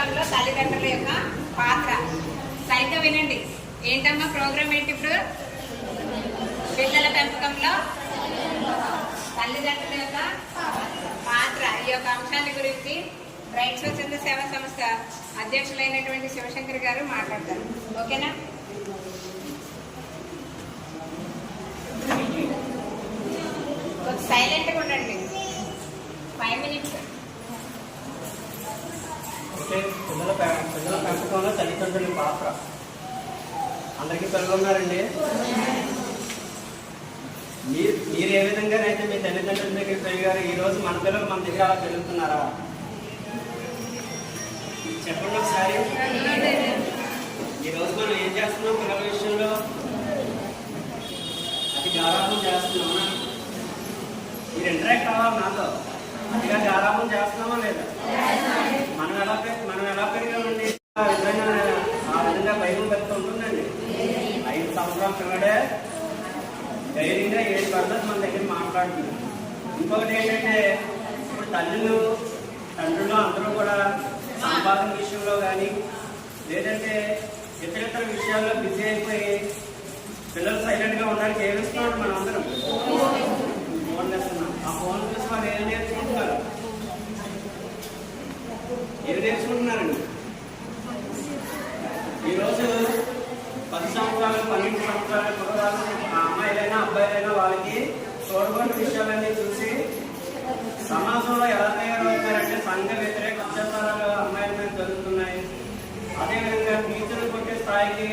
పెంపకంలో తల్లిదండ్రుల యొక్క పాత్ర. సరిగ్గా వినండి. ఏంటమ్మా ప్రోగ్రామ్ ఏంటి ఇప్పుడు? పిల్లల పెంపకంలో తల్లిదండ్రుల యొక్క పాత్ర. ఈ యొక్క అంశాన్ని గురించి రైట్ స్వచ్ఛంద సేవా సంస్థ అధ్యక్షులైనటువంటి శివశంకర్ గారు మాట్లాడతారు. ఓకేనా? సైలెంట్గా ఉండండి. 5 minutes. పిల్లల పెంపకంలో తల్లిదండ్రుల పాత్ర. అందరికీ పిల్లలు ఉన్నారండి. మీరు ఏ విధంగానైతే మీ తల్లిదండ్రుల దగ్గర పెరిగారు, ఈరోజు మన పిల్లలు మన దగ్గర అలా పెరుగుతున్నారా? చెప్పండి ఒకసారి. ఈరోజు మనం ఏం చేస్తున్నాం పిల్లల విషయంలో? అది గారాబం చేస్తున్నామా? మీరు ఇంటరాక్ట్ అవ్వాలి నాతో. అదిగా గారాబం చేస్తున్నామా లేదా? మనం ఎలా పెరిగామండి? ఆ విధంగా బైబిల్ పెడుతూ ఉంటుందండి. 5 సంవత్సరాల పిల్లడే ధైర్యంగా ఏది పడుతుంది మన దగ్గర మాట్లాడుతుంది. ఇంకొకటి ఏంటంటే, ఇప్పుడు తండ్రులు అందరూ కూడా సంపాదన విషయంలో కానీ లేదంటే ఇతర విషయాల్లో బిజీ అయిపోయి పిల్లలు సైలెంట్గా ఉండడానికి ఏమిస్తున్నాడు మనం అందరం ఫోన్ చేస్తున్నాం. ఆ ఫోన్ చూసి వాళ్ళు ఏం నేర్చుకుంటున్నారు? ఏం నేర్చుకుంటున్నారండి? ఈరోజు 10 సంవత్సరాలు 12 సంవత్సరాల కుర్రవాళ్ళు, అమ్మాయిలైనా అబ్బాయిలైనా వాళ్ళకి చూడబడిన విషయాలన్నీ చూసి సమాజంలో ఎలా తయారవుతారంటే సంఘ వ్యతిరేక అత్యాచారాలు అమ్మాయిల మీద జరుగుతున్నాయి. అదేవిధంగా టీచర్లు కొట్టే స్థాయికి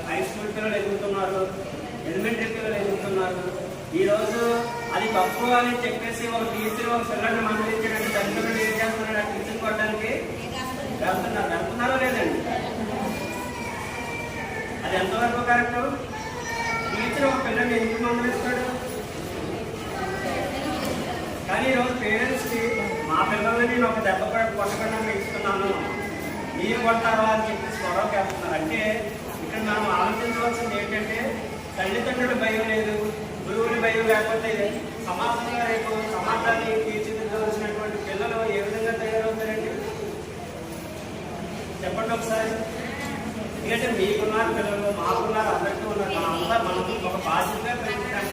హై స్కూల్ పిల్లలు ఎదుగుతున్నారు, ఎలిమెంటరీ పిల్లలు ఎదుగుతున్నారు. ఈరోజు అది తప్పు అని చెప్పేసి ఒక టీచర్ ఒక పిల్లల్ని మందలించడానికి తల్లిదండ్రులు ఏం చేస్తున్నారు? ఆ టీచర్ కొట్టడానికి వెళ్తున్నారో లేదండి? అది ఎంతవరకు కరెక్ట్? టీచర్ ఒక పిల్లల్ని ఎందుకు మందలిస్తాడు? కానీ ఈరోజు పేరెంట్స్కి మా పిల్లల్ని నేను ఒక దెబ్బ కొట్టకుండా ఇస్తున్నాను, మీరు కొట్టారా అని చెప్పేసి గొడవకి వెళ్తున్నారు. అంటే ఇక్కడ మనం ఆలోచించవలసింది ఏంటంటే, తల్లిదండ్రుల భయం లేదు, గురువుల భయం లేకపోతే సమాజంగా రేపు సమాజాన్ని తీర్చిదిద్దవలసినటువంటి పిల్లలు ఏ విధంగా తయారవుతారండి? చెప్పండి ఒకసారి. ఎందుకంటే మీకున్నారు పిల్లలు, మాకున్నారు, అందరికీ ఉన్నారు. మనం ఒక బాధ్యతగా